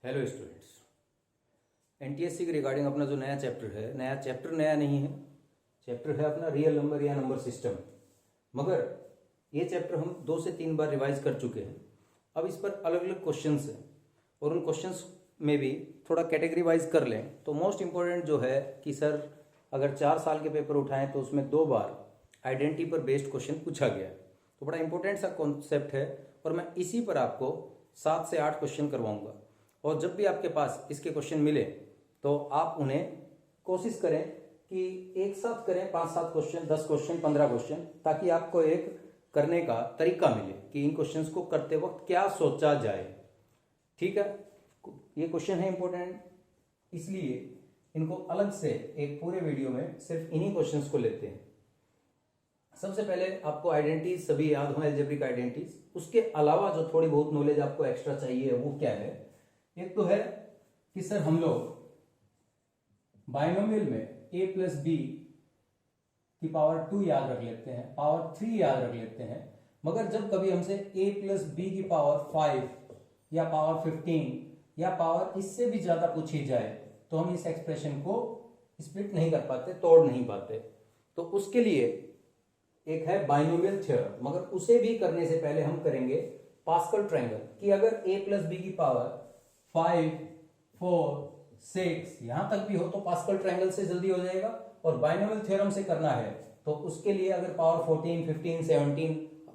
Hello students, NTSC के regarding अपना जो नया चैप्टर नया नहीं है। चैप्टर है अपना रियल नंबर या नंबर सिस्टम। मगर ये चैप्टर हम 2 से 3 बार रिवाइज कर चुके हैं। अब इस पर अलग अलग क्वेश्चंस हैं और उन क्वेश्चंस में भी थोड़ा कैटेगरी वाइज कर लें तो मोस्ट इम्पोर्टेंट जो है कि सर अगर 4 साल के पेपर उठाएं तो उसमें 2 बार आइडेंटिटी पर बेस्ड क्वेश्चन पूछा गया है। तो बड़ा इंपॉर्टेंट सा कॉन्सेप्ट है और मैं इसी पर आपको 7 से 8 क्वेश्चन करवाऊंगा। और जब भी आपके पास इसके क्वेश्चन मिले तो आप उन्हें कोशिश करें कि एक साथ करें, 5-7 क्वेश्चन, 10 क्वेश्चन, 15 क्वेश्चन, ताकि आपको एक करने का तरीका मिले कि इन क्वेश्चंस को करते वक्त क्या सोचा जाए। ठीक है, ये क्वेश्चन है इंपॉर्टेंट, इसलिए इनको अलग से एक पूरे वीडियो में सिर्फ इन्हीं क्वेश्चंस को लेते हैं। सबसे पहले आपको आइडेंटिटीज सभी याद हो, अलजेब्रिक आइडेंटिटीज। उसके अलावा जो थोड़ी बहुत नॉलेज आपको एक्स्ट्रा चाहिए वो क्या है? एक तो है कि सर हम लोग बाइनोमियल में a प्लस बी की पावर 2 याद रख लेते हैं, पावर 3 याद रख लेते हैं। मगर जब कभी हमसे a प्लस बी की पावर 5 या पावर 15 या पावर इससे भी ज्यादा पूछी जाए तो हम इस एक्सप्रेशन को स्प्लिट नहीं कर पाते, तोड़ नहीं पाते। तो उसके लिए एक है बाइनोमियल थ्योरम, मगर उसे भी करने से पहले हम करेंगे पास्कल ट्रायंगल कि अगर a प्लस बी की पावर 5, 4, 6 यहां तक भी हो तो पास्कल ट्रायंगल से जल्दी हो जाएगा। और बाइनोमियल थ्योरम से करना है तो उसके लिए अगर पावर 14, 15, 17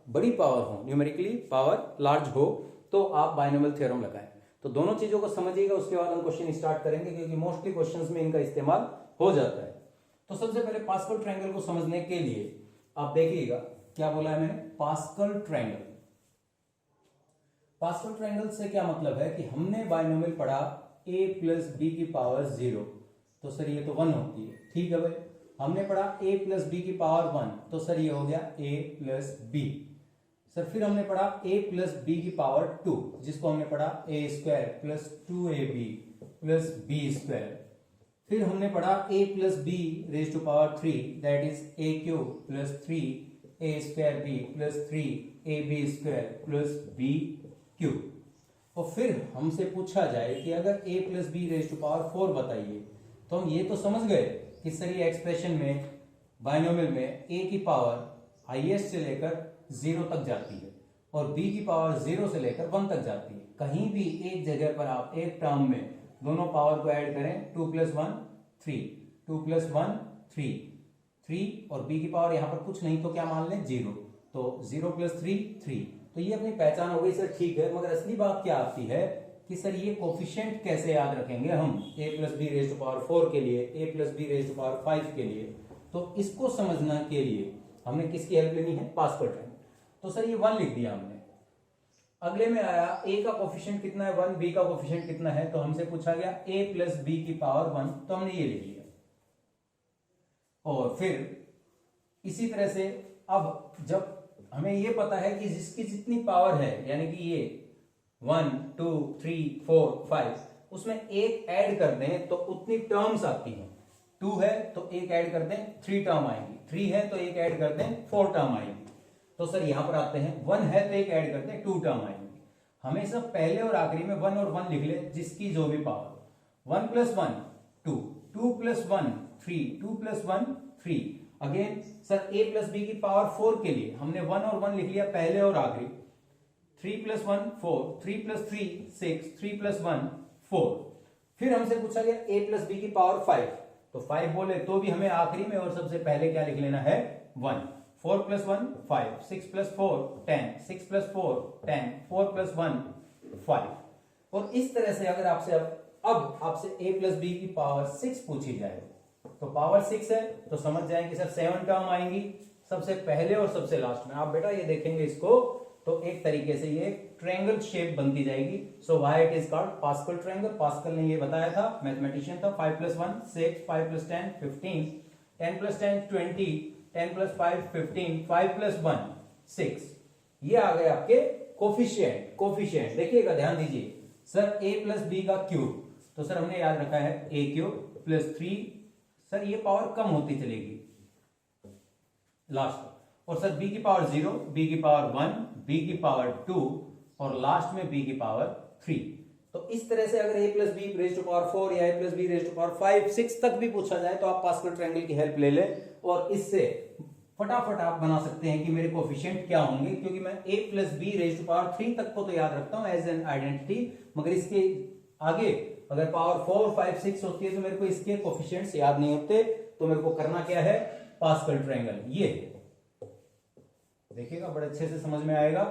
बड़ी पावर हो, न्यूमेरिकली पावर लार्ज हो, तो आप बाइनोमियल थ्योरम लगाएं। तो दोनों चीजों को समझिएगा, उसके बाद हम क्वेश्चन स्टार्ट करेंगे क्योंकि मोस्टली क्वेश्चंस में इनका इस्तेमाल हो जाता है। तो सबसे पहले पास्कल ट्रायंगल को समझने के लिए आप देखिएगा क्या बोला है मैंने, पास्कल ट्रायंगल। पास्कल ट्रायंगल से क्या मतलब है कि हमने बाइनोमियल पढ़ा a प्लस बी की पावर 0, तो सर ये तो 1 होती है। ठीक है भाई, हमने पढ़ा a प्लस बी की पावर 1, तो सर ये हो गया a प्लस बी। सर फिर हमने पढ़ा a प्लस बी की पावर 2, जिसको हमने पढ़ा a square plus 2ab plus B square. फिर हमने पढ़ा a plus B raise to power 3, that is a cube plus 3 a square b plus 3ab square plus b cube. और फिर हमसे पूछा जाए कि अगर a plus B raise to power 4 बताइए, तो हम ये तो समझ गए कि सर ये एक्सप्रेशन में बाइनोमियल में a की पावर हाईएस्ट से लेकर 0 तक जाती है और b की पावर 0 से लेकर 1 तक जाती है। कहीं भी एक जगह पर आप एक टर्म में दोनों पावर को ऐड करें, 2 प्लस 1 3, 2 प्लस 1 3, 3 और b की पावर यहां पर कुछ नहीं तो क्या मान लें 0, तो 0 प्लस 3 3। तो ये अपनी पहचान हो गई सर, ठीक है। मगर असली बात क्या आती है कि सर ये कोफिशिएंट कैसे याद रखेंगे हम a plus B raise to power 4 के लिए, a plus B raise to power 5 के लिए। तो इसको समझने के लिए हमने किसकी हेल्प लेनी है? Pascal triangle. तो सर ये 1 लिख दिया हमने। अगले में आया a का कोफिशिएंट कितना है 1, b का कोफिशिएंट कितना है, तो हमसे पूछा गया a प्लस बी की पावर 1, तो हमने ये लिख लिया। और फिर इसी तरह से अब जब हमें ये पता है कि जिसकी जितनी पावर है, यानी कि ये 1, 2, 3, 4, 5, उसमें एक ऐड कर दें तो उतनी टर्म्स आती हैं। 2 है तो एक ऐड कर दें 3 टर्म आएंगी, 3 है तो एक ऐड कर दें 4 टर्म आएंगी। तो सर यहां पर आते हैं 1 है तो एक ऐड कर दें 2 टर्म आएंगी। हमेशा पहले और आखिरी में 1 और 1 लिख ले, जिसकी जो भी पावर। 1 plus 1 2, 2 plus 1 3, 2 plus 1 3। Again sir a plus B की पावर 4 के लिए हमने 1 और 1 लिख लिया पहले और आखिरी। 3 प्लस 1 4, 3 प्लस 3 6, 3 प्लस 1 4। फिर हमसे पूछा गया a प्लस बी की पावर 5, तो 5 बोले तो भी हमें आखिरी में और सबसे पहले क्या लिख लेना है 1। 4 प्लस 1 5, 6 प्लस 4 10, 6 प्लस 4 10, 4 प्लस 1 5। और इस तरह से अगर आपसे अब आपसे a प्लस बी की पावर 6 पूछी जाए तो पावर 6 है तो समझ जाएंगे सर 7 टर्म आएंगी सबसे पहले और सबसे लास्ट में। आप बेटा ये देखेंगे इसको तो एक तरीके से ये ट्रायंगल शेप बनती जाएगी। So why it is called pascal triangle. Pascal ने ये बताया था, मैथमेटिशियन था। 5 plus 1 6, 5 plus 10 15, 10 plus 10 20, 10 plus 5 15, 5 plus 1 6। ये आ गए आपके कोफिशिएंट। देखिएगा, ध्यान दीजिए सर a प्लस बी का क्यूब, तो सर हमने याद रखा है a क्यूब प्लस 3। सर ये पावर कम होती चलेगी लास्ट, और सर b की पावर 0, b की पावर 1, b की पावर 2 और लास्ट में b की पावर 3। तो इस तरह से अगर a plus B raise to power 4 या a plus B raise to power 5, 6 तक भी पूछा जाए तो आप पास्कल ट्रायंगल की हेल्प ले लें और इससे फटाफट आप बना सकते हैं कि मेरे कोफिशिएंट क्या होंगे, क्योंकि मैं a plus B raise to power 3 तक को तो याद रखता हूं एज एन आइडेंटिटी, मगर इसके आगे अगर पावर 4, 5, 6 होती है तो मेरे को इसके कोफिशिएंट्स याद नहीं होते। तो मेरे को करना क्या है, पास्कल ट्रायंगल। ये देखिएगा बड़े अच्छे से समझ में आएगा,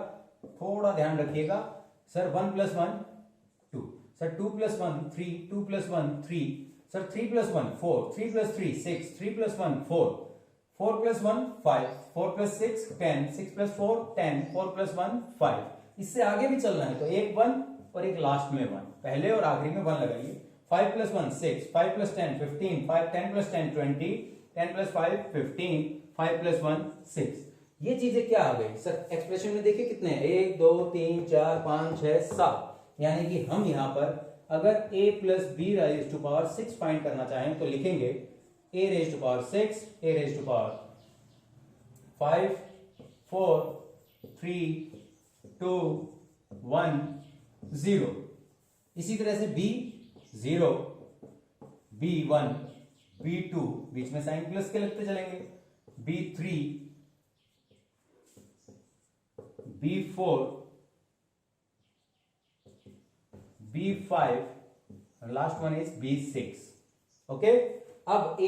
थोड़ा ध्यान रखिएगा। Sir 1 plus 1 2, sir 2 plus 1 3, 2 plus 1 3, sir 3 plus 1 4, 3 plus 3 6, 3 plus 1 4, 4 plus 1 5, 4 plus 6 10, 6 plus 4 10, 4 plus 1 5। इससे आगे भी चलना है तो एक 1 और एक लास्ट में 1, पहले और आखिरी में 1 लगाइए। 5 plus 1 6, 5 plus 10 15, 5 10 plus 10 20, 10 plus 5 15, 5 plus 1 6। ये चीजें क्या आ गई सर, एक्सप्रेशन में देखिए कितने हैं, 1 2 3 4 5 6 7, यानी कि हम यहां पर अगर a plus B raise to power 6 find करना चाहें तो लिखेंगे a raise to power 6, a raise to power 5 4 3 2 1 0। इसी तरह से b 0 b1 b2, बीच में साइन प्लस के लगते चलेंगे, b3 b4 b5 और last one is b6। Okay, अब b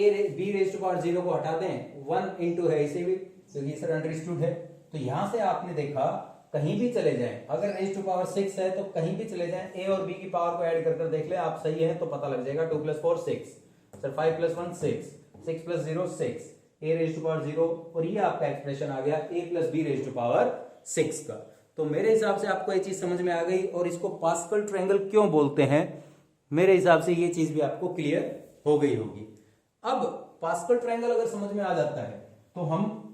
रेज टू पावर 0 को हटा दें, 1 इंटू है इसे भी, क्योंकि सर अंडरस्टूड है। तो यहां से आपने देखा कहीं भी चले जाएं, अगर रेज टू पावर 6 है तो कहीं भी चले जाएं, a और b की पावर को ऐड कर देख ले आप, सही है तो पता लग जाएगा। 2 plus 4 6, sir 5 plus 1 6, 6 plus 0 6, a raise to power 0, और ये आपका एक्सप्रेशन आ गया a plus B raise to power 6 का। तो मेरे हिसाब से आपको ये चीज समझ में आ गई, और इसको पास्कल ट्रायंगल क्यों बोलते हैं, मेरे हिसाब से ये चीज भी आपको क्लियर हो गई होगी। अब पास्कल ट्रायंगल अगर समझ में आ जाता है तो हम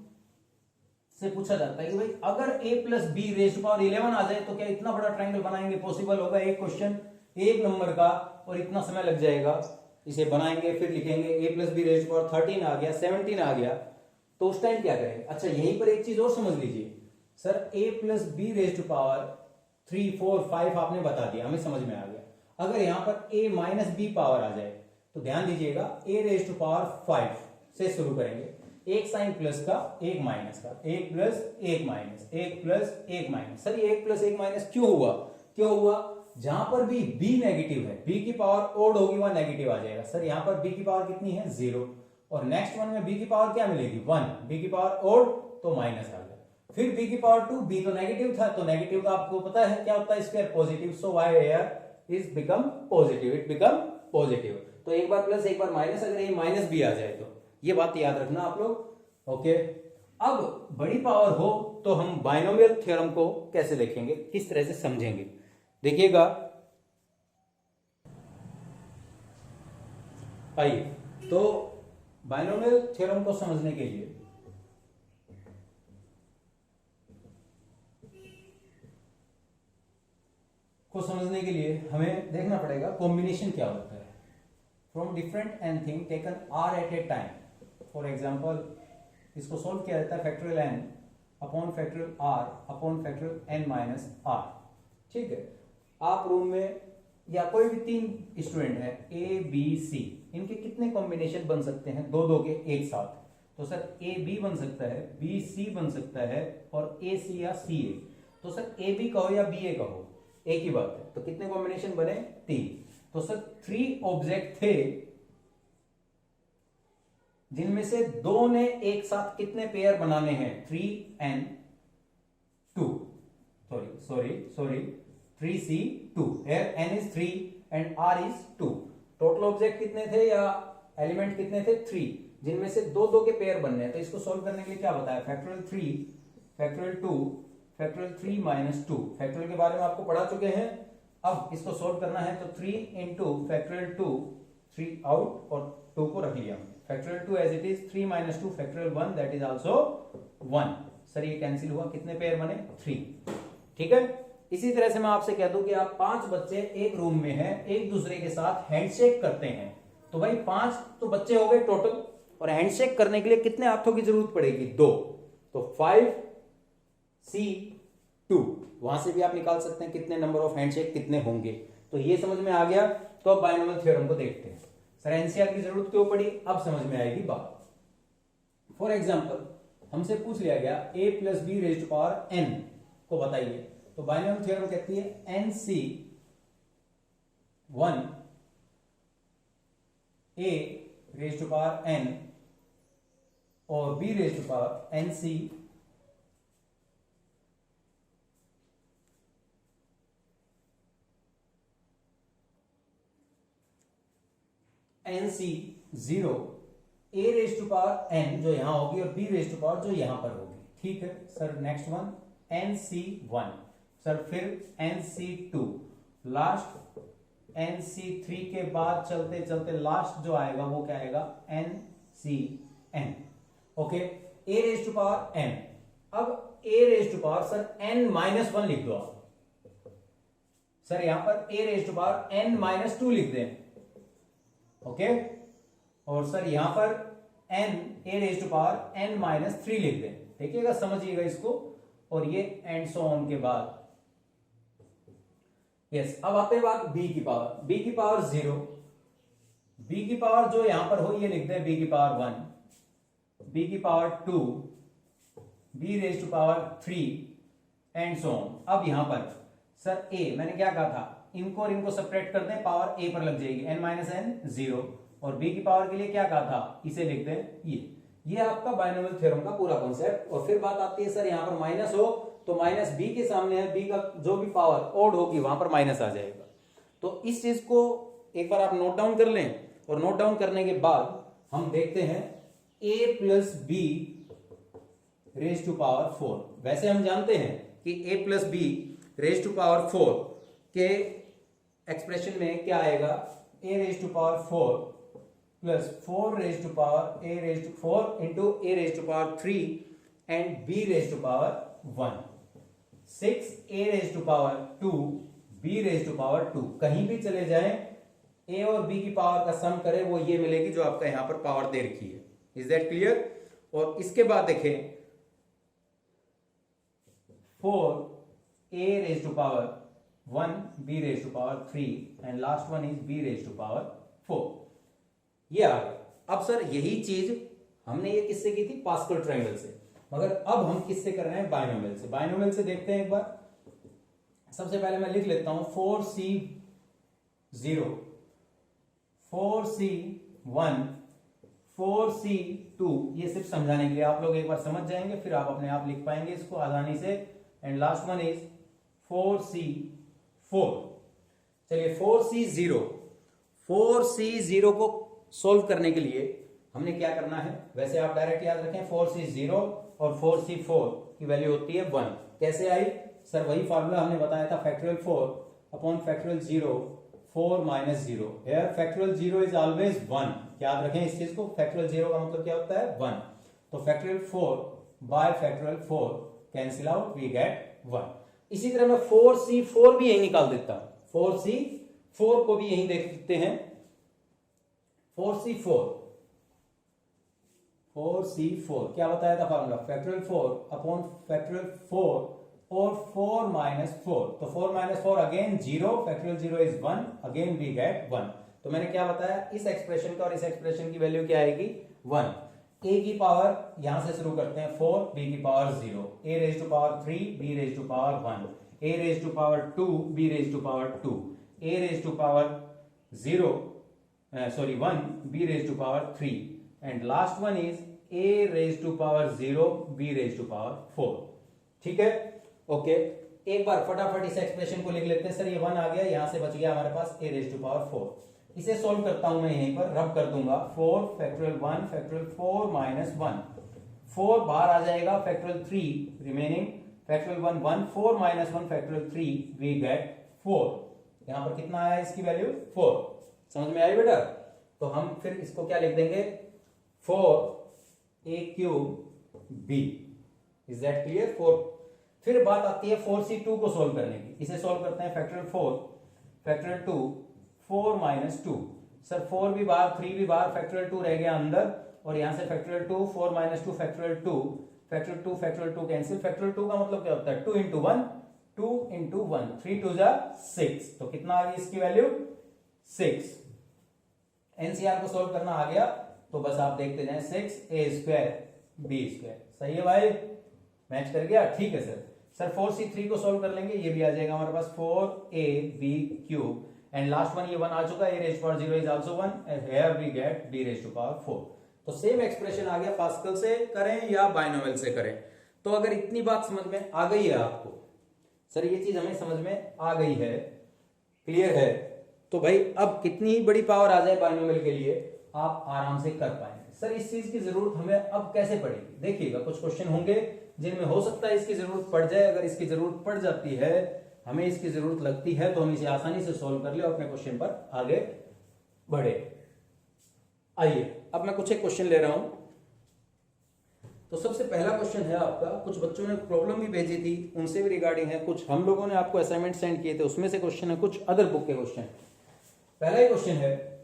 से पूछा जाता है कि भाई अगर a plus B raise to power 11 आ जाए तो क्या इतना बड़ा ट्रायंगल बनाएंगे पॉसिबल होगा? एक क्वेश्चन एक नंबर का और इतना समय लग जाएगा, इसे बनाएंगे फिर लिखेंगे। a plus B raise to power 13 आ गया, 17 आ गया, तो उस टाइम क्या करेंगे? अच्छा यहीं पर एक चीज और समझ लीजिए sir, a plus B raise to power 3 4 5 आपने बता दिया, हमें समझ में आ गया। अगर यहां पर a माइनस बी पावर आ जाए तो ध्यान दीजिएगा a रेज टू पावर 5 से शुरू करेंगे, एक साइन प्लस का एक माइनस का, एक प्लस एक माइनस, एक प्लस एक माइनस। सर ये एक प्लस एक माइनस क्यों हुआ? क्यों हुआ? जहां पर भी b नेगेटिव है, b की पावर ओड होगी वहां नेगेटिव आ जाएगा। सर यहां पर b की पावर कितनी है? 0, और नेक्स्ट वन में b की पावर क्या मिलेगी? 1, b की पावर ओड तो माइनस आ गया, फिर b की पावर 2, b तो नेगेटिव था, तो नेगेटिव का आपको पता है क्या होता है? Square positive, so y here is become positive, it become positive. तो एक बार प्लस एक बार माइनस, अगर ये माइनस भी आ जाए तो ये बात याद रखना आप लोग। ओके, अब बड़ी पावर हो तो हम बाइनोमियल थ्योरम को कैसे लिखेंगे, किस तरह से समझेंगे, देखिएगा। आइए, तो बाइनोमियल थ्योरम को समझने के लिए हमें देखना पड़ेगा कॉम्बिनेशन क्या होता है from different N thing taken R at a time. For example इसको सोल्व किया जाता है factorial N upon factorial R upon factorial N minus R. ठीक है, आप रूम में या कोई भी 3 स्टूडेंट है ए बी सी, इनके कितने कॉम्बिनेशन बन सकते हैं? 2 के एक साथ। तो सर ए बी बन सकता है, बी सी बन सकता है, और ए सी या सी ए। तो सर ए बी कहो या बी ए कहो एक ही बात है। तो कितने कॉम्बिनेशन बने? 3। तो सर 3 ऑब्जेक्ट थे जिनमें से 2 ने एक साथ कितने पेयर बनाने हैं? 3n2, sorry 3c2, here n is 3 and r is 2। Total object कितने थे या एलिमेंट कितने थे? 3, जिनमें से 2 के पेयर बनने हैं। तो इसको सॉल्व करने के लिए क्या बताया? Factorial 3 factorial 2 factorial 3 minus 2, factorial के बारे में आपको पढ़ा चुके हैं। अब इसको सोल्व करना है तो 3 इंटू फैक्टोरियल 2, 3 आउट और 2 को रख लिया। Factorial 2 as it is, 3 minus 2 factorial 1 that is also 1। Sir ये कैंसिल हुआ, कितने पेयर बने? 3। ठीक है, इसी तरह से मैं आपसे कह दूं कि आप 5 बच्चे एक रूम में हैं, एक दूसरे के साथ हैंडशेक करते हैं, तो भाई 5 तो बच्चे हो गए टोटल, और हैंडशेक करने के लिए कितने हाथों की जरूरत पड़ेगी? 2। तो 5c2, वहां से भी आप निकाल सकते हैं कितने नंबर ऑफ हैंडशेक कितने होंगे। तो तो ये समझ में आ गया। तो अब बायनोमियल थ्योरम को देखते हैं। सर एनसीआर की जरूरत क्यों पड़ी, अब समझ में आएगी बात। फॉर एग्जाम्पल हमसे पूछ लिया गया a plus B raise to power n को बताइए, तो बायनोमियल थ्योरम कहती है NC 1 a raise to power n और b raise to power NC NC 0 a raise to power n जो यहां होगी और b रेज टू पावर जो यहां पर होगी। ठीक है sir, next one NC1, sir फिर NC2, लास्ट NC3 के बाद चलते चलते लास्ट जो आएगा वो क्या आएगा NCn। Okay, a raise to power n। अब a raise to power sir n minus 1 लिख दो आप, सर यहां पर a raise to power n minus 2 लिख दें। ओके, और सर यहां पर n a raise to power n minus 3 लिख दें। देखिएगा, समझिएगा इसको, और ये एंड सो ऑन के बाद यस। अब आते हैं बात b की पावर, b की पावर 0, b की पावर जो यहां पर हो ये लिख दें b की पावर 1, b की power 2, b raise to power 3 and so on. अब यहां पर सर a मैंने क्या कहा था, इनको और इनको सेपरेट कर दें, पावर a पर लग जाएगी, n माइनस n 0, और b की पावर के लिए क्या कहा था, इसे लिख दें ये आपका बायनोमियल थ्योरम का पूरा कॉन्सेप्ट। और फिर बात आती है सर यहां पर माइनस हो तो माइनस b के सामने है, b का जो भी पावर ओड होगी वहां पर माइनस आ जाएगा। तो इस चीज को एक बार आप नोट डाउन कर लें, और नोट डाउन करने के बाद हम देखते हैं a plus B raise to power 4। वैसे हम जानते हैं कि a plus B raise to power 4 के एक्सप्रेशन में क्या आएगा, a raise to power 4 plus 4 raise to power a raise to 4 into a raise to power 3 and b raise to power 1, 6 a raise to power 2 b raise to power 2। कहीं भी चले जाएं a और b की power का सम करें वो ये मिलेगी जो आपका यहां पर पावर दे रखी है। Is that clear? और इसके बाद देखें 4 a raise to power 1 b raise to power 3 and last one is b raise to power 4। ये आ गया। अब सर यही चीज हमने ये किससे की थी, पास्कल ट्रायंगल से, मगर अब हम किससे कर रहे हैं, बायनोमियल से। बायनोमियल से देखते हैं एक बार। सबसे पहले मैं लिख लेता हूं 4C0, 4C1, 4C2। ये सिर्फ समझाने के लिए, आप लोग एक बार समझ जाएंगे फिर आप अपने आप लिख पाएंगे इसको आसानी से। And last one is 4C4। चलिए 4C0, 4C0 को सोल्व करने के लिए हमने क्या करना है, वैसे आप डायरेक्ट याद रखें 4C0 और 4C4 की वैल्यू होती है 1। कैसे आई सर, वही फॉर्मूला हमने बताया था, factorial 4 upon factorial 0, 4 minus 0। Here factorial 0 is always 1, याद रखें इस चीज को। फैक्टोरियल 0 का मतलब क्या होता है, 1। तो factorial 4 by factorial 4 cancel out, we get 1। इसी तरह मैं 4C4 भी यही निकाल देता हूं, 4C4 को भी यही देख सकते हैं। 4C4 क्या बताया था फॉर्मूला, फैक्टोरियल 4 अपॉन फैक्टोरियल 4 और 4 माइनस 4। तो 4 minus 4 again 0, factorial 0 is 1, again we get 1। तो मैंने क्या बताया, इस एक्सप्रेशन का और इस एक्सप्रेशन की वैल्यू क्या आएगी, 1। a की पावर यहां से शुरू करते हैं 4, b की power 0, a raise to power 3, b raise to power 1, a raise to power 2, b raise to power 2, a raise to power 0 1, b raised to power 3 and last one is a raised to power 0, b raised to power 4। ठीक है, okay. एक बार फटाफट इस expression को लिख लेते हैं। Sir ये 1 आ गया, यहां से बच गया हमारे पास a raised to power 4। इसे सोल्व करता हूं मैं, यहीं पर रब कर दूंगा। 4 फैक्टोरियल 1 फैक्टोरियल 4 माइनस 1, 4 बाहर आ जाएगा, factorial 3 remaining, factorial 1 1, 4 minus 1 factorial 3 we get 4। यहां पर कितना आया इसकी वैल्यू, 4। समझ में आई बेटा? तो हम फिर इसको क्या लिख देंगे, 4a cube b। Is that clear? 4। फिर बात आती है 4C2 को सोल्व करने की। इसे सोल्व करते हैं, फैक्टोरियल 4 फैक्टोरियल 2 4 माइनस 2। सर 4 भी बाहर, 3 भी बाहर, फैक्टोरियल 2 रह गया अंदर, और यहां से factorial 2 4 minus 2 factorial 2, factorial 2 factorial 2 cancel. Factorial 2 का मतलब क्या होता है, 2 इंटू 1 2 इंटू 1, 3 2 जा 6, तो कितना आ गई इसकी वैल्यू 6। एनसीआर को सोल्व करना आ गया तो बस आप देखते जाएं, 6a² b²। सही है भाई, मैच कर गया, ठीक है सर। सर 4c3 को सोल्व कर लेंगे, ये भी आ जाएगा हमारे पास 4ab³ एंड लास्ट वन ये 1 आ चुका है, a⁻0 is also 1 and here we get b⁴। तो सेम एक्सप्रेशन आ गया, पास्कल से करें या बायनोमियल से करें। तो अगर इतनी बात समझ में आ गई है आपको, सर ये चीज हमें समझ में आ गई है, क्लियर है, तो भाई अब कितनी ही बड़ी पावर आ जाए बायनोमियल के लिए आप आराम से कर पाएंगे। सर इस चीज की जरूरत हमें अब कैसे पड़ेगी, देखिएगा कुछ क्वेश्चन होंगे जिनमें हो सकता है इसकी जरूरत पड़ जाए। अगर इसकी जरूरत पड़ जाती है, हमें इसकी जरूरत लगती है, तो हम इसे आसानी से सोल्व कर ले और अपने क्वेश्चन पर आगे बढ़े। आइए अब मैं कुछ एक क्वेश्चन ले रहा हूं। तो सबसे पहला क्वेश्चन है आपका, कुछ बच्चों ने प्रॉब्लम भी भेजी थी, उनसे भी रिगार्डिंग है, कुछ हम लोगों ने आपको असाइनमेंट सेंड किए थे, उसमें से क्वेश्चन है, कुछ अदर बुक के क्वेश्चन। पहला ही क्वेश्चन है,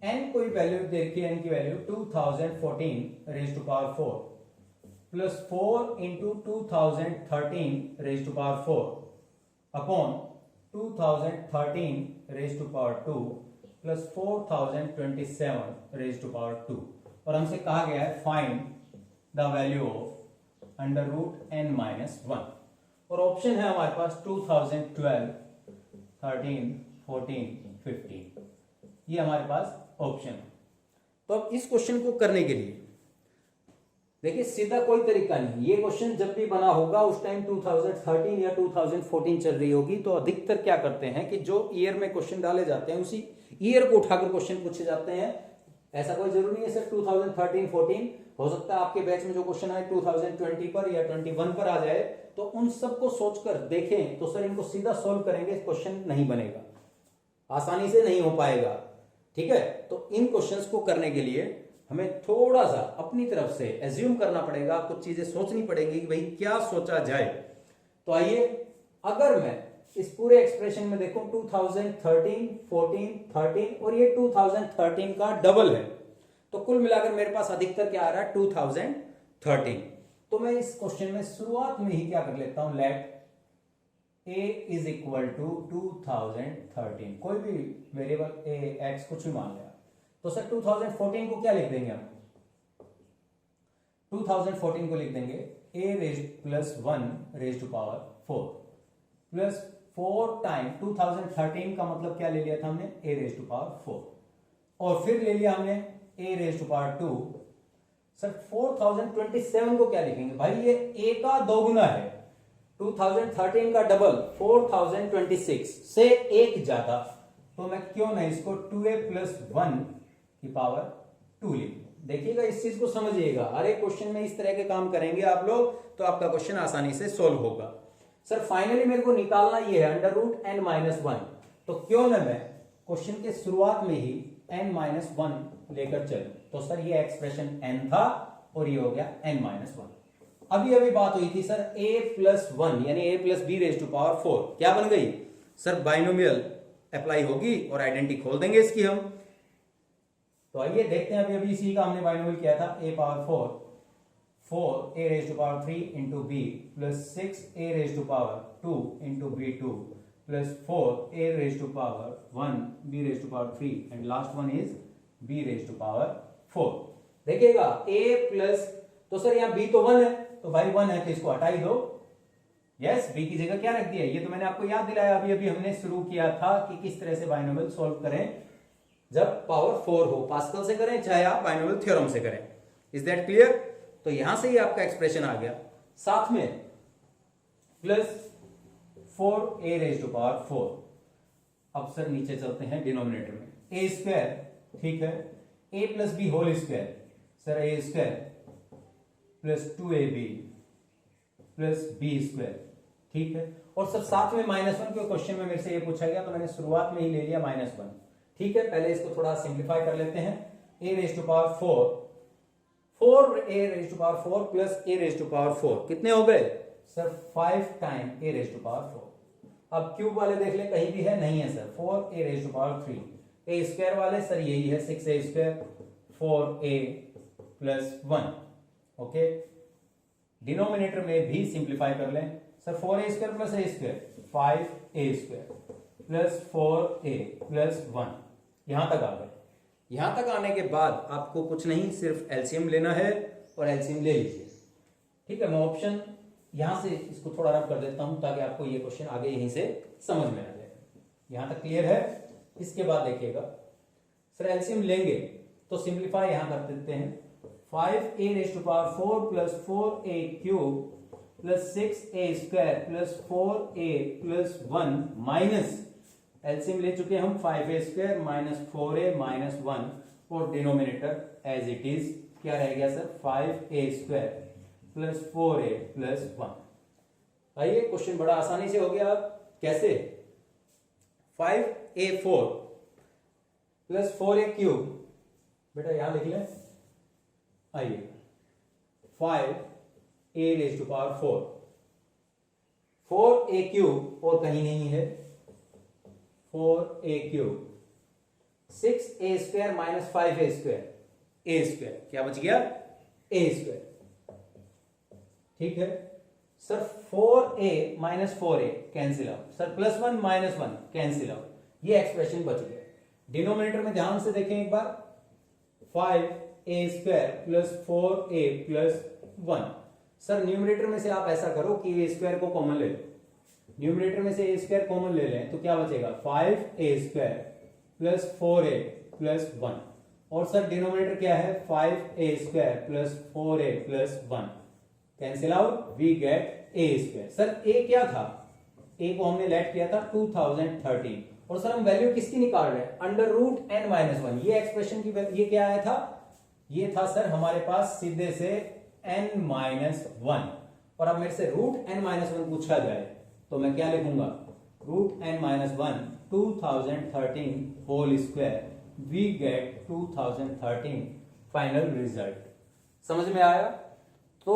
n कोई वैल्यू देखिए, n की value 2014 plus 4 into 2013 upon 2013 plus 4027 और हमसे कहा गया है find the value of √n-1 और ऑप्शन है हमारे पास 2012, 13, 14, 15, ये हमारे पास ऑप्शन है। तो अब इस क्वेश्चन को करने के लिए देखिए सीधा कोई तरीका नहीं, ये क्वेश्चन जब भी बना होगा उस टाइम 2013 या 2014 चल रही होगी। तो अधिकतर क्या करते हैं कि जो ईयर में क्वेश्चन डाले जाते हैं उसी ईयर को उठाकर क्वेश्चन पूछे जाते हैं। ऐसा कोई जरूरी नहीं है सर 2013, 14, हो सकता है आपके बैच में जो क्वेश्चन आए 2020 पर या 21 पर आ जाए, तो उन सबको सोचकर देखें तो सर इनको सीधा सोल्व करेंगे, क्वेश्चन नहीं बनेगा, आसानी से नहीं हो पाएगा, ठीक है। तो इन क्वेश्चंस को करने के लिए हमें थोड़ा सा अपनी तरफ से एज्यूम करना पड़ेगा, कुछ चीजें सोचनी पड़ेगी कि भाई क्या सोचा जाए। तो आइए, अगर मैं इस पूरे एक्सप्रेशन में देखूं 2013, 14, 13 और ये 2013 का डबल है, तो कुल मिलाकर मेरे पास अधिकतर क्या आ रहा है 2013। तो मैं इस क्वेश्चन में शुरुआत में ही क्या कर लेता हूं, let a is equal to 2013, कोई भी वेरिएबल a x कुछ भी मान लिया। तो सर 2014 को क्या लिख देंगे हम, 2014 को लिख देंगे a⁻1 प्लस 4 टाइम 2013 का मतलब क्या ले लिया था हमने, a⁴ और फिर ले लिया हमने a⁻²। सर 4027 को क्या लिखेंगे, भाई ये a का दोगुना है, 2013 का डबल 4026 से एक ज्यादा, तो मैं क्यों नहीं इसको 2a+1 की पावर 2 लिख। देखिएगा इस चीज को समझिएगा, हर एक क्वेश्चन में इस तरह के काम करेंगे आप लोग तो आपका क्वेश्चन आसानी से सोल्व होगा। सर फाइनली मेरे को निकालना ये है √n-1, तो क्यों ना मैं क्वेश्चन के शुरुआत में ही n-1 लेकर चलूं। तो सर ये एक्सप्रेशन n था और ये हो गया n-1। अभी बात हुई थी सर a+1 यानी a+b⁴ क्या बन गई सर, बाइनोमियल अप्लाई होगी और आइडेंटिटी खोल देंगे इसकी हम। तो आइए देखते हैं, अभी इसी का हमने बाइनोमियल किया था, a⁴ 4a⁻³ into b plus 6a⁴ 2 into b2 plus 4a⁴1 b⁴3 and last one is b⁴4। देखिएगा a प्लस, तो सर यहाँ b तो 1 है, तो भाई 1 है तो इसको हटा ही दो, यस b की जगह क्या रख दिया, ये तो मैंने आपको याद दिलाया, अभी हमने शुरू किया था कि किस तरह से बाइनोमियल सॉल्व करें जब पावर 4 हो, पास्कल से करें चाहे आप बाइनोमियल थ्योरम से करें। Is that clear? तो यहां से ही आपका एक्सप्रेशन आ गया, साथ में प्लस 4a⁴। अब सर नीचे चलते हैं डिनोमिनेटर में, a², ठीक है, a+b² sir a² plus 2ab plus b², ठीक है, और सर साथ में -1 के क्वेश्चन में मेरे से ये पूछा गया तो मैंने शुरुआत में ही ले लिया -1, ठीक है। पहले इसको थोड़ा सिंप्लीफाई कर लेते हैं, a⁴ 4a⁴ प्लस a⁴ कितने हो गए सर 5 टाइम a⁴। अब क्यूब वाले देख ले, कहीं भी है, नहीं है सर, 4a⁴3, a² वाले सर यही है 6a² 4a+1, ओके। डिनोमिनेटर में भी सिंप्लीफाई कर लें sir 4a² plus a² 5a² plus 4a plus 1, यहां तक आ गए। यहां तक आने के बाद आपको कुछ नहीं, सिर्फ एलसीएम लेना है और एलसीएम ले लीजिए। ठीक है, मैं ऑप्शन यहां से इसको थोड़ा रब कर देता हूं ताकि आपको ये क्वेश्चन आगे यहीं से समझ में आ जाए। यहां तक क्लियर है? इसके बाद देखिएगा सर एलसीएम लेंगे तो सिंप्लीफाई यहां कर देते हैं। 5a⁴ plus 4a³ plus 6a² plus 4a plus 1 minus LCM ले चुके हम 5a² माइनस 4a माइनस 1 और डिनोमिनेटर एज इट इज क्या रह गया sir 5a² plus 4a plus 1। आइए क्वेश्चन बड़ा आसानी से हो गया। अब कैसे? 5a4 प्लस 4a³ बेटा यहां लिख लें। आइए 5a⁴ 4a³ और कहीं नहीं है 4a³ 6a² minus 5a², a² क्या बच गया a²। ठीक है sir 4a minus 4a cancel out, sir plus 1 minus 1 cancel out, ये एक्सप्रेशन बच गया। डिनोमिनेटर में ध्यान से देखें एक बार 5a² plus 4a plus 1। Sir numerator में से आप ऐसा करो कि a² को कॉमन ले लो, न्यूमरेटर में से a² कॉमन ले लें तो क्या बचेगा 5a² प्लस 4a प्लस 1 और सर डिनोमिनेटर क्या है 5a² plus 4a plus 1 cancel out, we get a²। Sir a क्या था? a को हमने लेट किया था 2013 और सर हम वैल्यू किसकी निकाल रहे हैं √n-1। ये एक्सप्रेशन की ये क्या आया था? ये था सर हमारे पास सीधे से n-1 और अब मेरे से √n-1 पूछा जाए तो मैं क्या लिखूंगा √n-1 2013 whole square, we get 2013 final result. समझ में आया? तो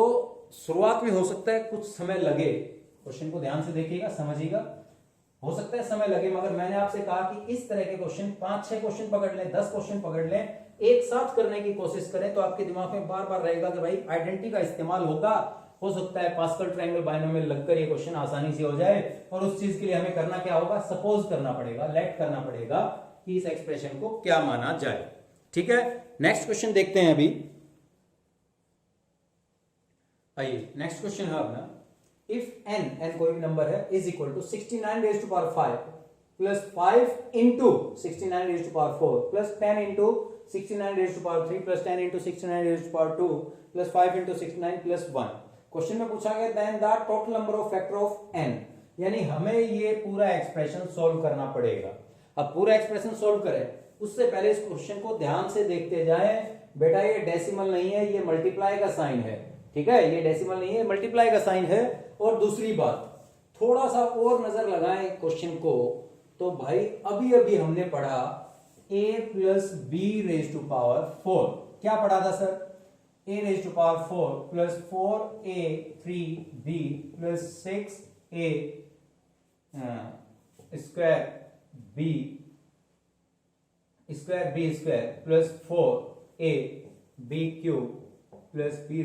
शुरुआत में हो सकता है कुछ समय लगे, क्वेश्चन को ध्यान से देखिएगा समझिएगा, हो सकता है समय लगे, मगर मैंने आपसे कहा कि इस तरह के क्वेश्चन 5-6 क्वेश्चन पकड़ लें, 10 क्वेश्चन पकड़ लें, एक साथ करने की कोशिश करें तो आपके दिमाग में बार बार रहेगा कि भाई आइडेंटिटी का इस्तेमाल होगा। हो सकता है पास्कल ट्रायंगल बायनोमियल लगकर ये क्वेश्चन आसानी से हो जाए और उस चीज के लिए हमें करना क्या होगा, सपोज करना पड़ेगा, लेट करना पड़ेगा कि इस एक्सप्रेशन को क्या माना जाए। ठीक है, नेक्स्ट क्वेश्चन देखते हैं अभी। आइए नेक्स्ट क्वेश्चन है अपना, इफ n कोई भी नंबर है is equal to 69⁵ plus 5 into 69⁴ plus 10 into 69⁵ plus 10 into 69⁵ plus 5 into 69 plus 1। Question में पूछा गया then the total number of factor of n, यानी हमें ये पूरा एक्सप्रेशन सोल्व करना पड़ेगा। अब पूरा एक्सप्रेशन सोल्व करें उससे पहले इस क्वेश्चन को ध्यान से देखते जाएं। बेटा ये डेसिमल नहीं है, ये मल्टीप्लाई का साइन है। ठीक है, ये डेसिमल नहीं है, मल्टीप्लाई का साइन है। और दूसरी बात, थोड़ा सा और नजर लगाएं क्वेश्चन को तो भाई अभी अभी हमने पढ़ा a प्लस b⁴ क्या पढ़ा था sir? a⁴ plus 4a3b plus 6a² b² plus 4ab³ plus b⁴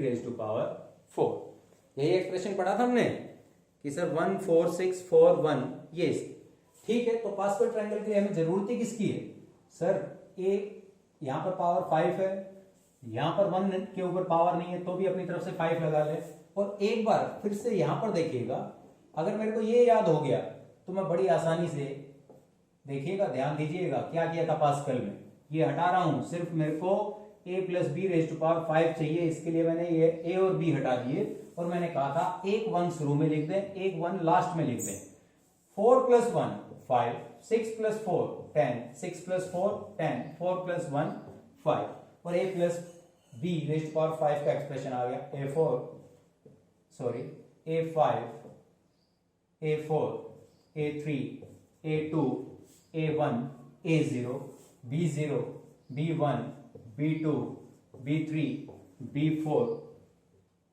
यही एक्सप्रेशन पढ़ा था हमने कि सर 1 4 6 4 1 ये। ठीक है, तो पास्कल ट्रायंगल के लिए हमें जरूरत ही किसकी है? सर a यहां पर पावर 5 है, यहां पर 1 के ऊपर पावर नहीं है तो भी अपनी तरफ से 5 लगा ले। और एक बार फिर से यहां पर देखिएगा, अगर मेरे को ये याद हो गया तो मैं बड़ी आसानी से, देखिएगा ध्यान दीजिएगा क्या किया था पास्कल में, ये हटा रहा हूं, सिर्फ मेरे को a प्लस b⁵ चाहिए, इसके लिए मैंने ये a और b हटा दिए और मैंने कहा था एक 1 शुरू में लिख दें, एक 1 लास्ट में लिख दें। 4 प्लस 1 5, 6 प्लस 4 10, 6 प्लस 4 10, 4 प्लस 1 5 और a प्लस b⁵ का एक्सप्रेशन आ गया a5, a4, a3, a2, a1, a0, b0, b1, b2, b3, b4,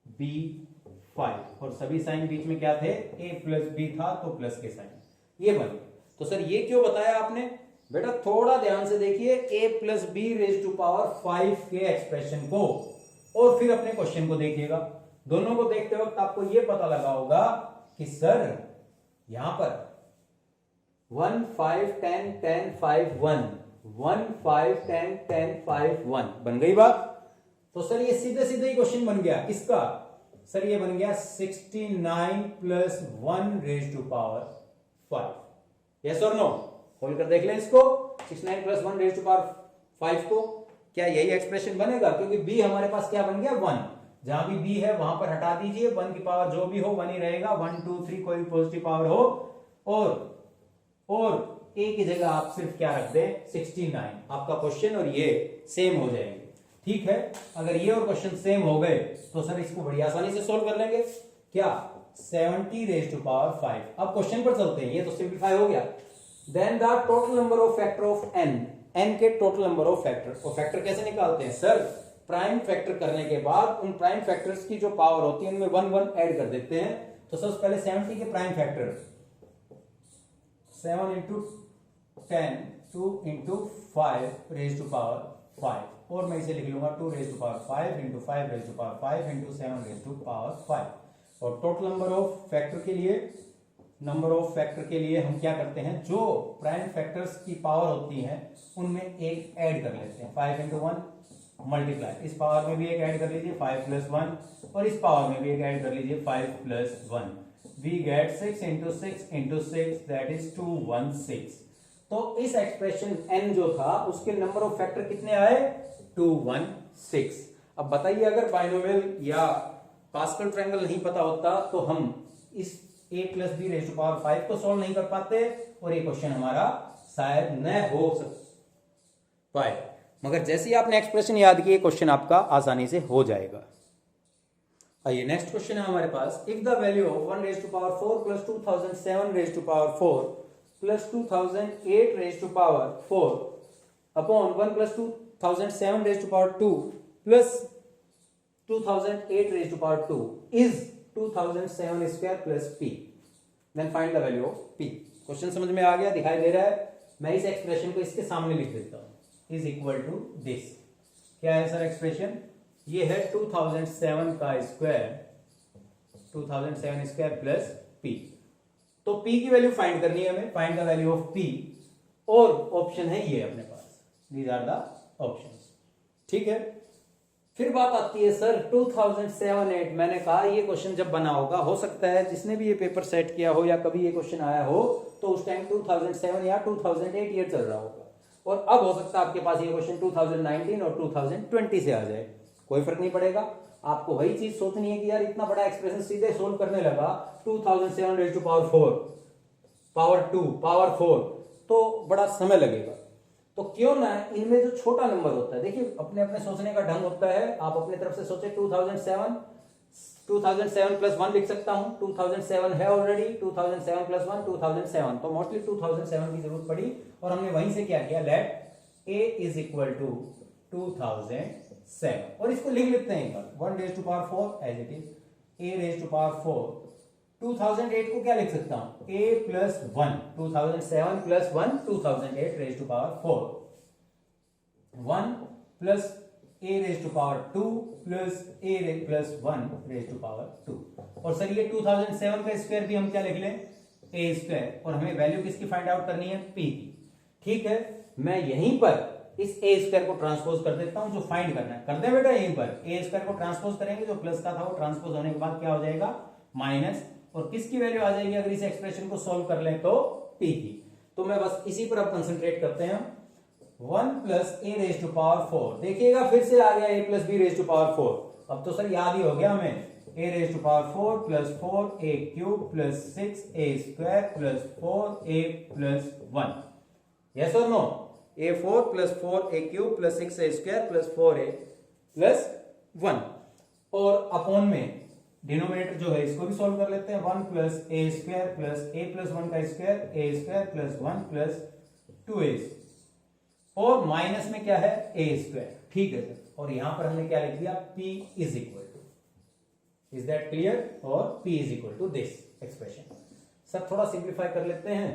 b5 और सभी साइन बीच में क्या थे? a प्लस b था तो प्लस के साइन ये बने। तो सर ये क्यों बताया आपने? बेटा थोड़ा ध्यान से देखिए a प्लस b⁵ के एक्सप्रेशन को और फिर अपने क्वेश्चन को देखिएगा। दोनों को देखते वक्त आपको यह पता लगा होगा कि सर यहां पर 1 5 10 10 5 1 1 5 10 10 5 1 बन गई बात। तो सर ये सीधे सीधे ही क्वेश्चन बन गया किसका, सर ये बन गया 69 plus 1 raise to power 5। Yes और नो, खोल कर देख लें इसको, 69 प्लस 1 रेज टू पावर 5 को, क्या यही एक्सप्रेशन बनेगा, क्योंकि b हमारे पास क्या बन गया 1, जहां भी b है वहां पर हटा दीजिए, 1 की पावर जो भी हो 1 ही रहेगा, 1 2 3 कोई पॉजिटिव पावर हो, और a की जगह आप सिर्फ क्या रख दें 69, आपका क्वेश्चन और ये सेम हो जाएंगे। ठीक है, अगर ये और क्वेश्चन सेम हो गए तो सर इसको बड़ी आसानी से सोल्व कर लेंगे। क्या 70 रेज टू पावर 5। अब क्वेश्चन पर चलते हैं, ये तो सिंप्लीफाई हो गया। Then the total number of factor of n के टोटल नंबर ऑफ फैक्टर, और फैक्टर कैसे निकालते हैं सर, प्राइम फैक्टर करने के बाद उन प्राइम फैक्टर्स की जो पावर होती है उनमें 1 1 ऐड कर देते हैं। तो सबसे पहले 70 के prime factor 7 into 10 2 into 5 raise to power 5, और मैं इसे लिख लूंगा 2 raise to power 5 into 5 raise to power 5 into 7 raise to power 5। और टोटल नंबर ऑफ फैक्टर के लिए हम क्या करते हैं, जो प्राइम फैक्टर्स की पावर होती हैं उनमें एक ऐड कर लेते हैं, 5 इंटू 1 मल्टीप्लाई, इस पावर में भी एक ऐड कर लीजिए 5 प्लस 1, और इस पावर में भी एक ऐड कर लीजिए 5 plus 1, we get 6 into 6 into 6 that is 216। तो इस एक्सप्रेशन n जो था उसके नंबर ऑफ फैक्टर कितने आए 216। अब बताइए अगर बाइनोमियल या पास्कल ट्रायंगल नहीं पता होता तो हम इस a plus B raise to power 5 को सॉल्व नहीं कर पाते और ये क्वेश्चन हमारा शायद न हो पाए, मगर जैसे ही आपने एक्सप्रेशन याद किए क्वेश्चन आपका आसानी से हो जाएगा। आइए नेक्स्ट क्वेश्चन है हमारे पास, if the value of 1 raise to power 4 plus 2007 raise to power 4 plus 2008 raise to power 4 upon 1 plus 2007 raise to power 2 plus 2008 raise to power 2 is 2007 square plus p, then find the value of p। Question समझ में आ गया, दिखाई दे रहा है, मैं इस expression को इसके सामने लिख देता हूं, इज इक्वल टू दिस। क्या है सर एक्सप्रेशन, ये है 2007 का स्क्वायर, 2007 स्क्वायर प्लस p। तो p की वैल्यू फाइंड करनी है हमें, find the value of p, और ऑप्शन है ये अपने पास, दीज आर द ऑप्शंस। ठीक है, फिर बात आती है सर 2007-8, मैंने कहा ये क्वेश्चन जब बना होगा, हो सकता है जिसने भी ये पेपर सेट किया हो या कभी ये क्वेश्चन आया हो तो उस टाइम 2007 या 2008 ईयर चल रहा होगा, और अब हो सकता है आपके पास ये क्वेश्चन 2019 और 2020 से आ जाए, कोई फर्क नहीं पड़ेगा। आपको वही चीज सोचनी है कि यार इतना बड़ा एक्सप्रेशन सीधे सोल्व करने लगा 2007 raise to power 4 power 2 power 4, तो बड़ा समय लगेगा। तो क्यों ना इनमें जो छोटा नंबर होता है, देखिए अपने अपने सोचने का ढंग होता है, आप अपने तरफ से सोचे 2007 प्लस 1 लिख सकता हूं, 2007 है ऑलरेडी, 2007 प्लस 1 2007, तो मोस्टली 2007 की जरूरत पड़ी और हमने वहीं से क्या किया, let a is equal to 2007, और इसको लिख लेते हैं एक बार, 1 raise to power 4 as it is, a raise to power 4, 2008 को क्या लिख सकता हूं, a plus 1, 2007 plus 1 2008 raise to power 4, 1 plus a raise to power 2 plus a plus 1 raise to power 2, और सर ये 2007 का स्क्वायर भी हम क्या लिख लें, a स्क्वायर, और हमें वैल्यू किसकी फाइंड आउट करनी है, p की। ठीक है, मैं यहीं पर इस a स्क्वायर को ट्रांसपोज कर देता हूं, जो फाइंड करना है कर दे बेटा, यहीं पर a स्क्वायर को ट्रांसपोज करेंगे, जो प्लस का था वो ट्रांसपोज होने के बाद क्या हो जाएगा, माइनस, और किसकी वैल्यू आ जाएगी अगर इस एक्सप्रेशन को सॉल्व कर लें तो p की। तो मैं बस इसी पर अब कंसंट्रेट करते हैं, 1 plus a raise to power 4, देखिएगा फिर से आ गया a plus b raise to power 4, अब तो सर याद ही हो गया हमें, a raise to power 4 plus 4a cube plus 6a square plus 4a plus 1, yes और no, a4 plus 4a cube plus 6a square plus 4a plus 1, और upon में denominator जो है इसको भी सॉल्व कर लेते हैं, 1 plus a square plus a plus 1 का square a square plus 1 plus 2a, और माइनस में क्या है a स्क्वायर। ठीक है सर, और यहां पर हमने क्या लिख दिया, p is equal to, is that clear, और p is equal to this expression. Sir थोड़ा सिंप्लीफाई कर लेते हैं,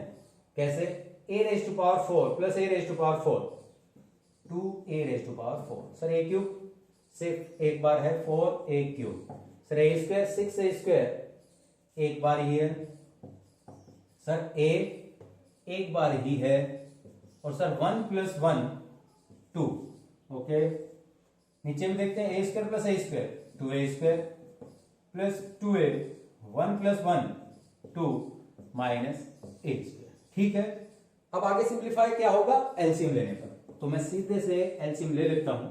कैसे, a raise to power 4 plus a raise to power 4 2a raise to power 4, sir a cube सिर्फ एक बार है 4a cube, sir a square 6a square एक बार हियर, सर ए एक बार ही है, और सर 1 + 1 2। ओके, नीचे भी देखते हैं, a square plus a square 2a square plus 2a, 1 + 1 2 minus a square. ठीक है, अब आगे सिंप्लीफाई क्या होगा, एलसीएम लेने पर। तो मैं सीधे से एलसीएम ले लेता हूं,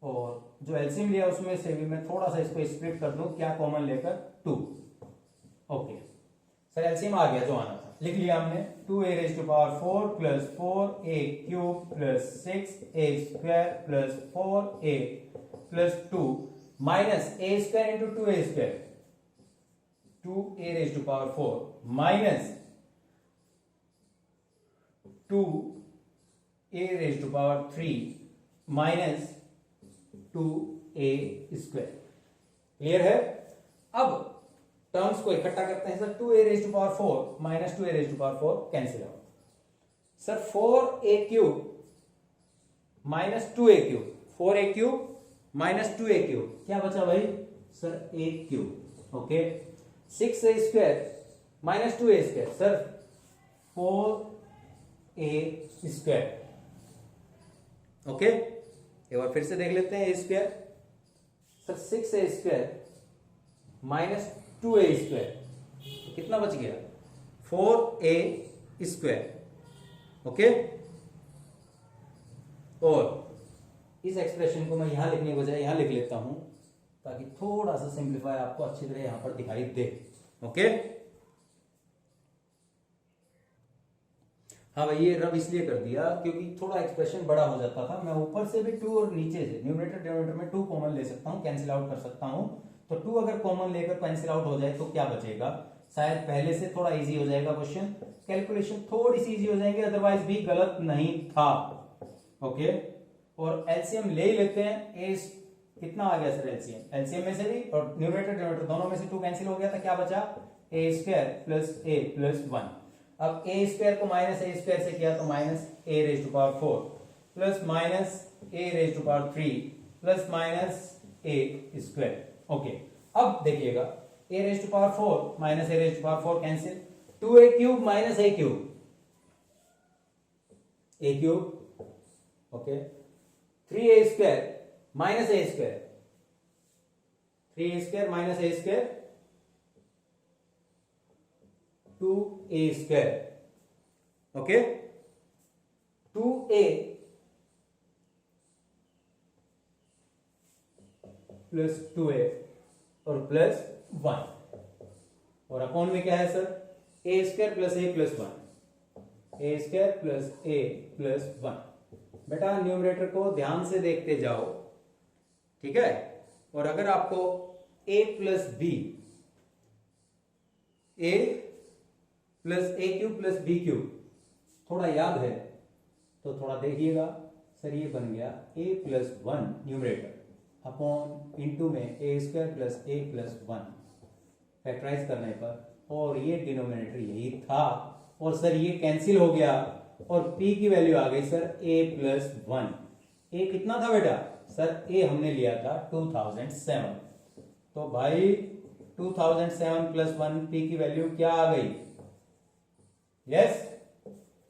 और जो एलसीएम लिया उसमें से भी मैं थोड़ा सा इसको स्प्लिट कर दूं, क्या कॉमन लेकर 2। ओके सर, एलसीएम आ गया जो आना था, लिख लिया हमने। 2a⁴ plus 4a³ plus 6a² plus 4a plus 2 minus a² into 2a², 2a⁴ minus 2a⁴ minus 2a²। Clear है? अब टर्म्स को इकट्ठा करते हैं sir. 2a⁴ minus 2a⁴ cancel out. Sir 4a³ minus 2a³, 4a³ minus 2a³ क्या बचा भाई? Sir a³। Okay, 6a² minus 2a², sir 4a²। Okay, एक बार फिर से देख लेते हैं। a², sir 6a² minus 2a², कितना बच गया? 4a²। ओके, और इस एक्सप्रेशन को मैं यहां लिखने के बजाय यहां लिख लेता हूं, ताकि थोड़ा सा सिंप्लीफाई आपको अच्छी तरह यहां पर दिखाई दे। ओके, हाँ भाई, ये रब इसलिए कर दिया क्योंकि थोड़ा एक्सप्रेशन बड़ा हो जाता था। मैं ऊपर से भी 2 और नीचे से न्यूमरेटर डिनोमिनेटर में 2 कॉमन ले सकता हूं, कैंसिल आउट कर सकता हूं। तो 2 अगर कॉमन लेकर कैंसिल आउट हो जाए तो क्या बचेगा? शायद पहले से थोड़ा इजी हो जाएगा क्वेश्चन, कैलकुलेशन थोड़ी सी इजी हो जाएंगे, अदरवाइज भी गलत नहीं था। ओके, और एलसीएम ले ही लेते हैं। ए कितना आ गया सर? एलसीएम में से भी और न्यूमरेटर डिनोमिनेटर दोनों में से 2 कैंसिल हो गया था, क्या बचा? a² plus a plus 1। अब a² को माइनस a² से किया तो minus a⁴ plus minus a⁴ plus minus a²। Okay, अब देखिएगा, a⁴ minus a⁴ cancel, 2a³ minus a³, a³। Okay, 3a² minus a², 3a² minus a², 2a²। Okay, 2a plus 2a और plus 1, और upon में क्या है sir? a² plus a plus 1, a² plus a plus 1। बेटा numerator को ध्यान से देखते जाओ, ठीक है? और अगर आपको a plus b, a plus a³ plus b³ थोड़ा याद है तो थोड़ा देखिएगा। सर ये बन गया a plus 1 numerator upon into में a² plus a plus 1 factorise करने पर, और ये डिनोमिनेटर यही था, और सर ये कैंसिल हो गया और p की वैल्यू आ गई सर a प्लस 1। a कितना था बेटा? सर a हमने लिया था 2007, तो भाई 2007 प्लस 1 p की वैल्यू क्या आ गई? यस,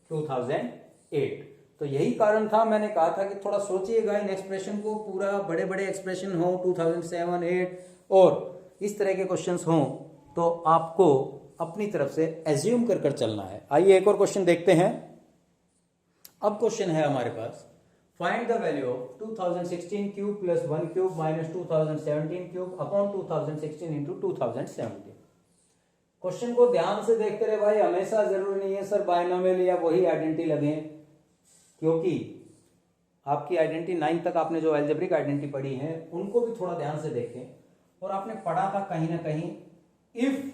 2008। तो यही कारण था, मैंने कहा था कि थोड़ा सोचिएगा इन एक्सप्रेशन को, पूरा बड़े बड़े एक्सप्रेशन हो 2007, 8 और इस तरह के क्वेश्चंस हों तो आपको अपनी तरफ से एज्यूम कर कर चलना है। आइए एक और क्वेश्चन देखते हैं। अब क्वेश्चन है हमारे पास, find the value of 2016 cube plus 1 cube minus 2017 cube upon 2016 into 2017। क्वेश्चन को ध्यान से देखते रहे भाई, हमेशा जरूरी नहीं है सर बायनोमियल या वही आइडेंटिटी लगे, क्योंकि आपकी आइडेंटिटी 9 तक आपने जो अलजेब्रिक आइडेंटिटी पढ़ी है उनको भी थोड़ा ध्यान से देखें। और आपने पढ़ा था कहीं ना कहीं, if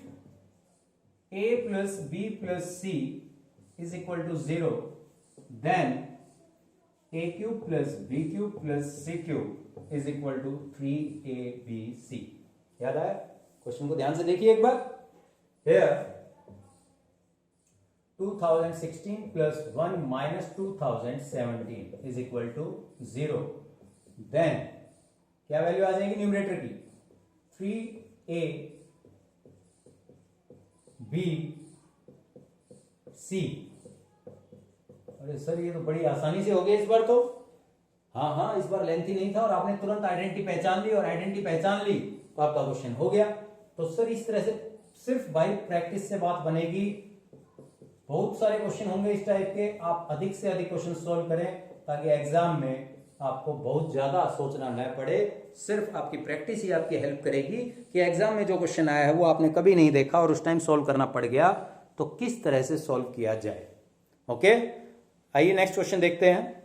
a plus b plus c is equal to 0 then a³ plus b³ plus c³ is equal to 3abc। याद आया? क्वेश्चन को ध्यान से देखिए एक बार। Here 2016 plus 1 minus 2017 is equal to 0. Then क्या वैल्यू आ जाएगी न्यूमरेटर की? 3a B C. अरे सर ये तो बड़ी आसानी से हो गया इस बार तो। हाँ हाँ, इस बार लेंथी नहीं था और आपने तुरंत आइडेंटिटी पहचान ली, और आइडेंटिटी पहचान ली तो आपका क्वेश्चन हो गया। तो सर इस तरह से सिर्फ बाई प्रैक्टिस से बात बनेगी। बहुत सारे क्वेश्चन होंगे इस टाइप के, आप अधिक से अधिक क्वेश्चन सॉल्व करें ताकि एग्जाम में आपको बहुत ज्यादा सोचना न पड़े। सिर्फ आपकी प्रैक्टिस ही आपकी हेल्प करेगी कि एग्जाम में जो क्वेश्चन आया है वो आपने कभी नहीं देखा और उस टाइम सॉल्व करना पड़ गया तो किस तरह से सॉल्व किया जाए। ओके, आइए नेक्स्ट क्वेश्चन देखते हैं।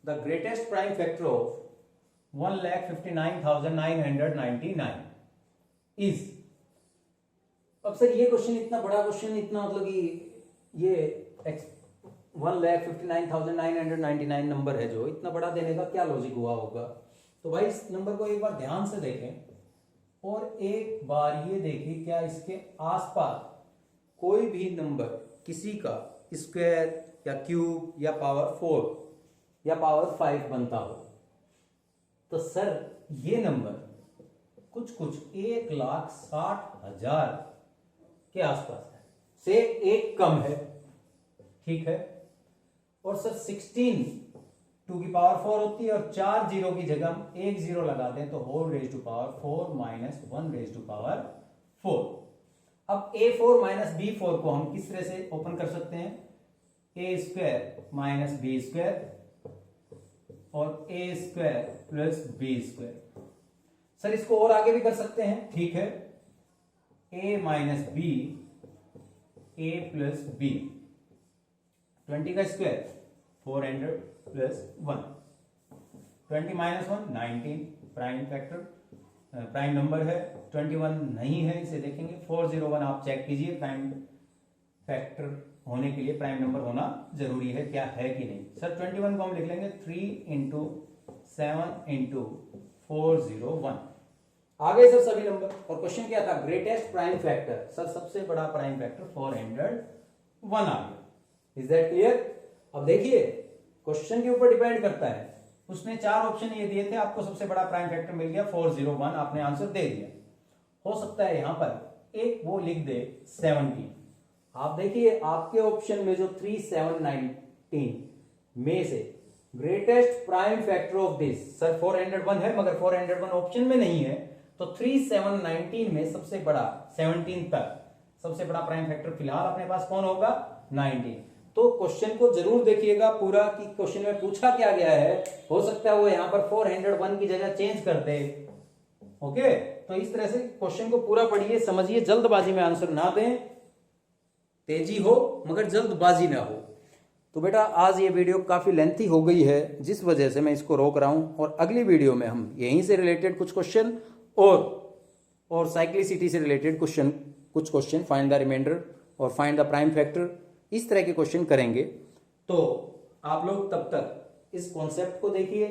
The greatest prime factor of 1,59,999 is. अब सर ये क्वेश्चन इतना बड़ा क्वेश्चन, इतना मतलब कि ये 1,59,999 नंबर है जो इतना बड़ा देने का क्या लॉजिक हुआ होगा। तो भाई इस नंबर को एक बार ध्यान से देखें और एक बार ये देखें क्या इसके आसपास कोई भी नंबर किसी का स्क्वायर या क्यूब या पावर 4 या पावर 5 बनता हो तो सर ये नंबर कुछ 1,60,000 के आसपास है, से एक कम है, ठीक है। और सर 16 2 की पावर 4 होती है और 4 जीरो की जगह हम 1 जीरो लगा दें तो whole raise to power 4 minus 1 raise to power 4। अब A4 माइनस B4 को हम किस तरह से ओपन कर सकते हैं, a square minus b square और a square plus B square. Sir इसको और आगे भी कर सकते हैं, ठीक है। A minus b, a plus b, 20 का square 400 plus 1, 20 minus 1 19, prime factor prime number है। 21 नहीं है, इसे देखेंगे 401 आप चेक कीजिए, प्राइम फैक्टर होने के लिए प्राइम नंबर होना जरूरी है, क्या है कि नहीं। सर 21 को हम लिख लेंगे 3 इंटू 7 इंटू 401। आ गए सर सभी नंबर। और क्वेश्चन क्या था, ग्रेटेस्ट प्राइम फैक्टर। सर सबसे बड़ा प्राइम फैक्टर 401 आ गया। Is that clear. अब देखिए क्वेश्चन के ऊपर डिपेंड करता है, उसने 4 ऑप्शन ये दिए थे, आपको सबसे बड़ा प्राइम फैक्टर मिल गया 401, आपने आंसर दे दिया। हो सकता है यहां पर एक वो लिख दे 17। आप देखिए आपके ऑप्शन में जो 3719 में से greatest prime factor of this, sir 401 है मगर 401 ऑप्शन में नहीं है, तो 3719 में सबसे बड़ा 17 तक सबसे बड़ा प्राइम फैक्टर फिलहाल अपने पास कौन होगा, 19। तो क्वेश्चन को जरूर देखिएगा पूरा कि क्वेश्चन में पूछा क्या गया है। हो सकता है वो यहां पर 401 की जगह चेंज कर दे। ओके, तो इस तरह से क्वेश्चन को पूरा पढ़िए, समझिए, जल्दबाजी में आंसर ना दें, तेजी हो मगर जल्दबाजी ना हो। तो बेटा आज ये वीडियो काफी लेंथी हो गई है, जिस वजह से मैं इसको रोक रहा हूं, और अगली वीडियो में हम यहीं से रिलेटेड कुछ क्वेश्चन और साइक्लिसिटी से रिलेटेड कुछ क्वेश्चन, फाइंड द रिमाइंडर और फाइंड द प्राइम फैक्टर, इस तरह के क्वेश्चन करेंगे। तो आप लोग तब तक इस कॉन्सेप्ट को देखिए,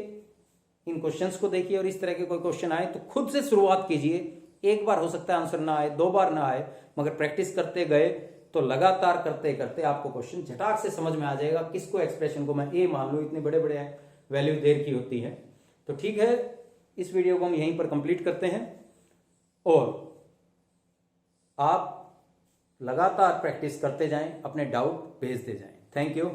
इन क्वेश्चंस को देखिए, और इस तरह के कोई क्वेश्चन आए तो खुद से शुरुआत कीजिए। एक बार हो सकता है आंसर ना आए, 2 बार ना आए, मगर प्रैक्टिस करते गए तो लगातार करते करते आपको क्वेश्चन झटाक से समझ में आ जाएगा। किसको एक्सप्रेशन को मैं ए मान लूं, इतने बड़े बड़े वैल्यू देर की होती है। तो ठीक है, इस वीडियो को हम यहीं पर कंप्लीट करते हैं और आप लगातार प्रैक्टिस करते जाएं, अपने डाउट भेजते जाएं। Thank you.